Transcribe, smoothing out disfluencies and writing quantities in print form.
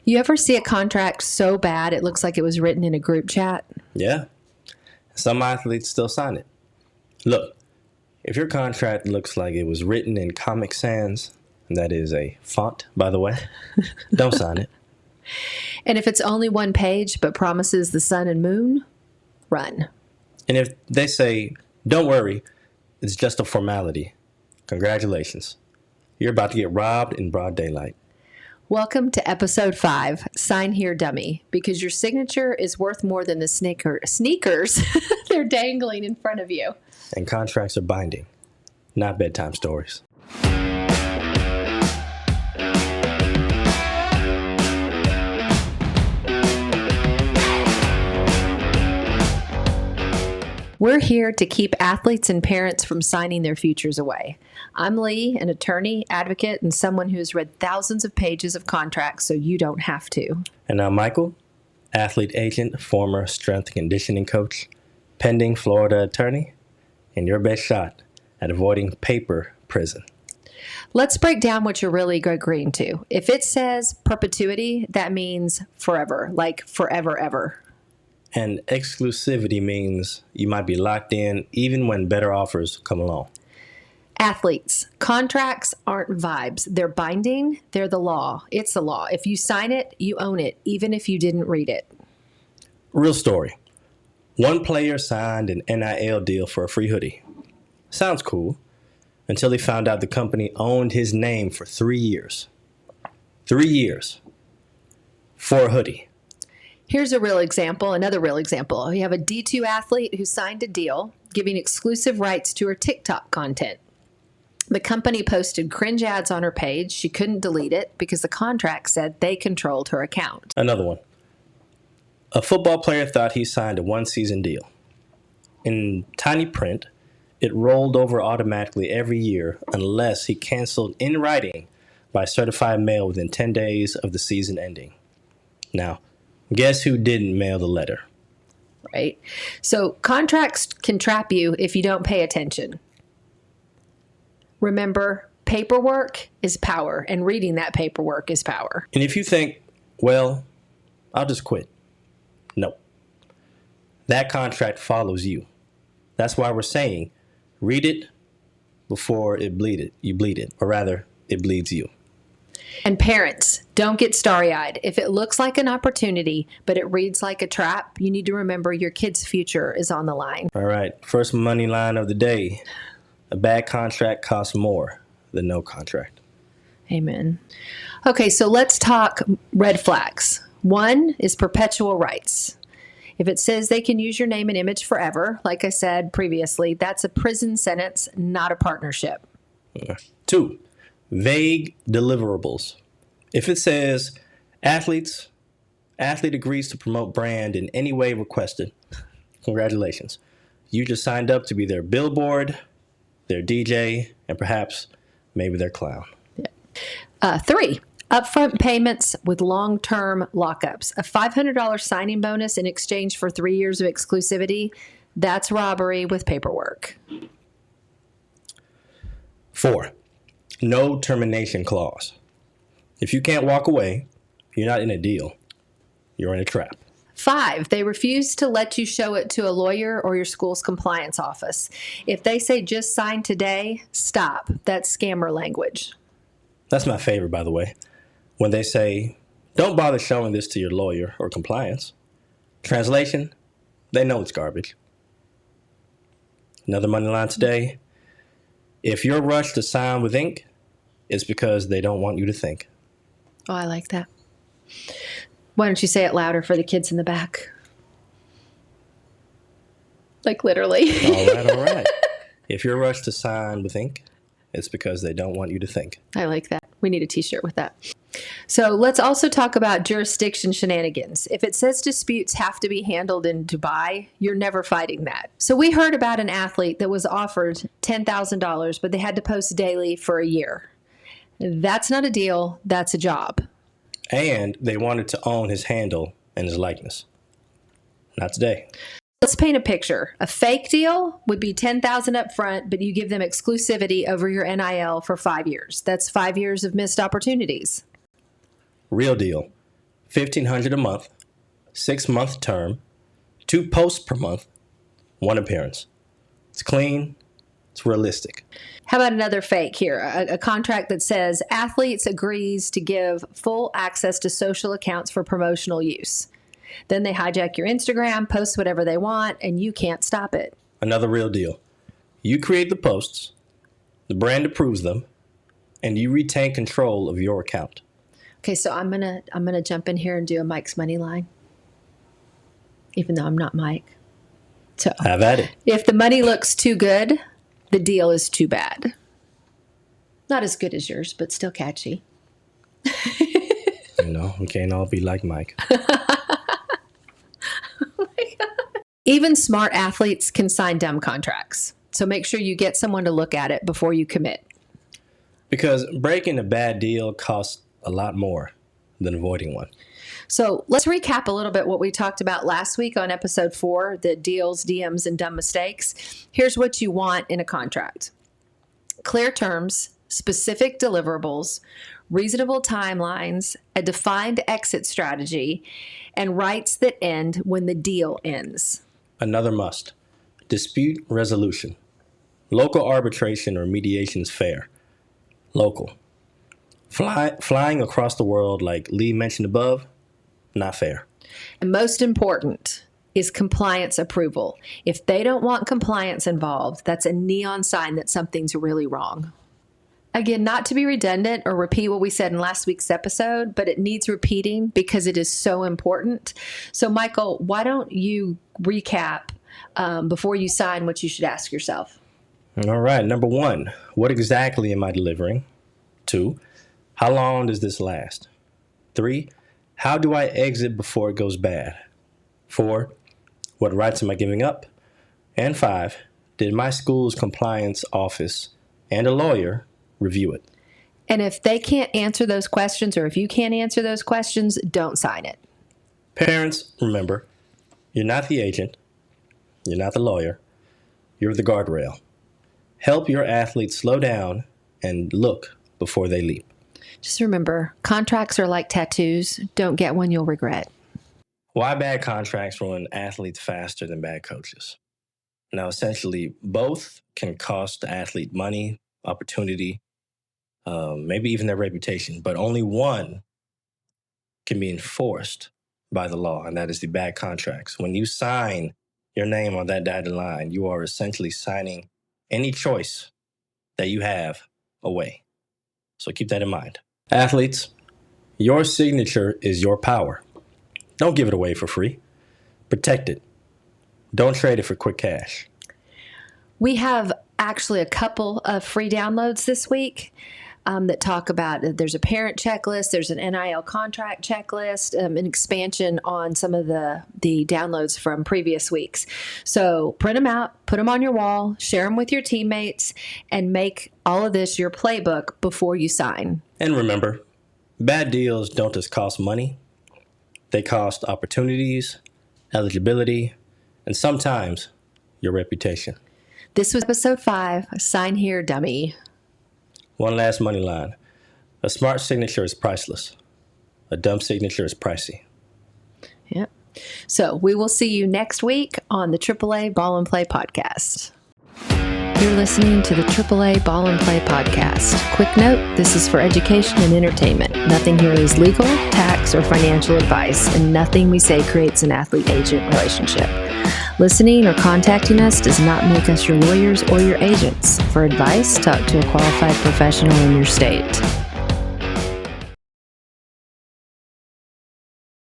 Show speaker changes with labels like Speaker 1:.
Speaker 1: You ever see a contract so bad it looks like it was written in a group chat?
Speaker 2: Yeah. Some athletes still sign it. Look, if your contract looks like it was written in Comic Sans, that is a font, by the way, don't sign it.
Speaker 1: And if it's only one page but promises the sun and moon, run.
Speaker 2: And if they say, don't worry, it's just a formality, congratulations. You're about to get robbed in broad daylight.
Speaker 1: Welcome to episode 5, Sign Here Dummy, because your signature is worth more than the sneakers they're dangling in front of you.
Speaker 2: And contracts are binding, not bedtime stories.
Speaker 1: We're here to keep athletes and parents from signing their futures away. I'm Lee, an attorney, advocate, and someone who has read thousands of pages of contracts so you don't have to.
Speaker 2: And I'm Michael, athlete agent, former strength and conditioning coach, pending Florida attorney, and your best shot at avoiding paper prison.
Speaker 1: Let's break down what you're really agreeing to. If it says perpetuity, that means forever, like forever, ever.
Speaker 2: And exclusivity means you might be locked in even when better offers come along.
Speaker 1: Athletes, contracts aren't vibes. They're binding. They're the law. It's the law. If you sign it, you own it, even if you didn't read it.
Speaker 2: Real story. One player signed an NIL deal for a free hoodie. Sounds cool, until he found out the company owned his name for 3 years. 3 years for a hoodie.
Speaker 1: Here's a real example, another real example. You have a D2 athlete who signed a deal giving exclusive rights to her TikTok content. The company posted cringe ads on her page. She couldn't delete it because the contract said they controlled her account.
Speaker 2: Another one. A football player thought he signed a one-season deal. In tiny print, it rolled over automatically every year unless he canceled in writing by certified mail within 10 days of the season ending. Now, guess who didn't mail the letter?
Speaker 1: Right? So contracts can trap you if you don't pay attention. Remember, paperwork is power, and reading that paperwork is power.
Speaker 2: And if you think, well, I'll just quit. No. That contract follows you. That's why we're saying, read it before you bleed it, or rather, it bleeds you.
Speaker 1: And parents, don't get starry-eyed. If it looks like an opportunity, but it reads like a trap, you need to remember your kid's future is on the line.
Speaker 2: All right, first money line of the day. A bad contract costs more than no contract.
Speaker 1: Amen. Okay, so let's talk red flags. One is perpetual rights. If it says they can use your name and image forever, like I said previously, that's a prison sentence, not a partnership.
Speaker 2: 2, vague deliverables. If it says athlete agrees to promote brand in any way requested, congratulations. You just signed up to be their billboard, their DJ, and perhaps maybe their clown.
Speaker 1: 3, upfront payments with long-term lockups. A $500 signing bonus in exchange for 3 years of exclusivity, that's robbery with paperwork.
Speaker 2: 4, no termination clause. If you can't walk away, you're not in a deal. You're in a trap.
Speaker 1: 5, they refuse to let you show it to a lawyer or your school's compliance office. If they say just sign today, stop. That's scammer language.
Speaker 2: That's my favorite, by the way. When they say, don't bother showing this to your lawyer or compliance. Translation, they know it's garbage. Another money line today. If you're rushed to sign with ink, it's because they don't want you to think.
Speaker 1: Oh, I like that. Why don't you say it louder for the kids in the back? Like literally.
Speaker 2: All right. If you're rushed to sign with ink, it's because they don't want you to think.
Speaker 1: I like that. We need a t-shirt with that. So let's also talk about jurisdiction shenanigans. If it says disputes have to be handled in Dubai, you're never fighting that. So we heard about an athlete that was offered $10,000, but they had to post daily for a year. That's not a deal. That's a job.
Speaker 2: And they wanted to own his handle and his likeness. Not today.
Speaker 1: Let's paint a picture. A fake deal would be $10,000 up front, but you give them exclusivity over your NIL for 5 years. That's 5 years of missed opportunities.
Speaker 2: Real deal. $1,500 a month, 6-month term, 2 posts per month, 1 appearance. It's clean. It's realistic.
Speaker 1: How about another fake here? A contract that says athletes agrees to give full access to social accounts for promotional use. Then they hijack your Instagram, post whatever they want, and you can't stop it.
Speaker 2: Another real deal. You create the posts, the brand approves them, and you retain control of your account.
Speaker 1: Okay, so I'm gonna jump in here and do a Mike's Money line, even though I'm not Mike. So
Speaker 2: Have at it.
Speaker 1: if the money looks too good, the deal is too bad. Not as good as yours, but still catchy.
Speaker 2: We can't all be like Mike.
Speaker 1: Even smart athletes can sign dumb contracts. So make sure you get someone to look at it before you commit.
Speaker 2: Because breaking a bad deal costs a lot more than avoiding one.
Speaker 1: So let's recap a little bit what we talked about last week on episode 4, the deals, DMs, and dumb mistakes. Here's what you want in a contract: clear terms, specific deliverables, reasonable timelines, a defined exit strategy, and rights that end when the deal ends.
Speaker 2: Another must: dispute resolution. Local arbitration or mediation is fair. Local. Flying across the world like Lee mentioned above, not fair.
Speaker 1: And most important is compliance approval. If they don't want compliance involved, that's a neon sign that something's really wrong. Again, not to be redundant or repeat what we said in last week's episode, but it needs repeating because it is so important. So, Michael, why don't you recap before you sign what you should ask yourself?
Speaker 2: All right. Number 1, what exactly am I delivering? 2, how long does this last? 3, how do I exit before it goes bad? 4, what rights am I giving up? And 5, did my school's compliance office and a lawyer review it?
Speaker 1: And if they can't answer those questions, or if you can't answer those questions, don't sign it.
Speaker 2: Parents, remember, you're not the agent. You're not the lawyer. You're the guardrail. Help your athletes slow down and look before they leap.
Speaker 1: Just remember, contracts are like tattoos. Don't get one you'll regret.
Speaker 2: Why bad contracts ruin athletes faster than bad coaches? Now, essentially, both can cost the athlete money, opportunity, maybe even their reputation, but only one can be enforced by the law, and that is the bad contracts. When you sign your name on that dotted line, you are essentially signing any choice that you have away. So keep that in mind. Athletes, your signature is your power. Don't give it away for free. Protect it. Don't trade it for quick cash.
Speaker 1: We have actually a couple of free downloads this week that talk about, there's a parent checklist, there's an NIL contract checklist, an expansion on some of the downloads from previous weeks. So print them out, put them on your wall, share them with your teammates, and make all of this your playbook before you sign.
Speaker 2: And remember, bad deals don't just cost money. They cost opportunities, eligibility, and sometimes your reputation.
Speaker 1: This was episode 5. Sign here, dummy.
Speaker 2: One last money line. A smart signature is priceless. A dumb signature is pricey.
Speaker 1: Yep. So we will see you next week on the AAA Ball and Play podcast. You're listening to the AAA Ball and Play podcast. Quick note, this is for education and entertainment. Nothing here is legal, tax, or financial advice, and nothing we say creates an athlete-agent relationship. Listening or contacting us does not make us your lawyers or your agents. For advice, talk to a qualified professional in your state.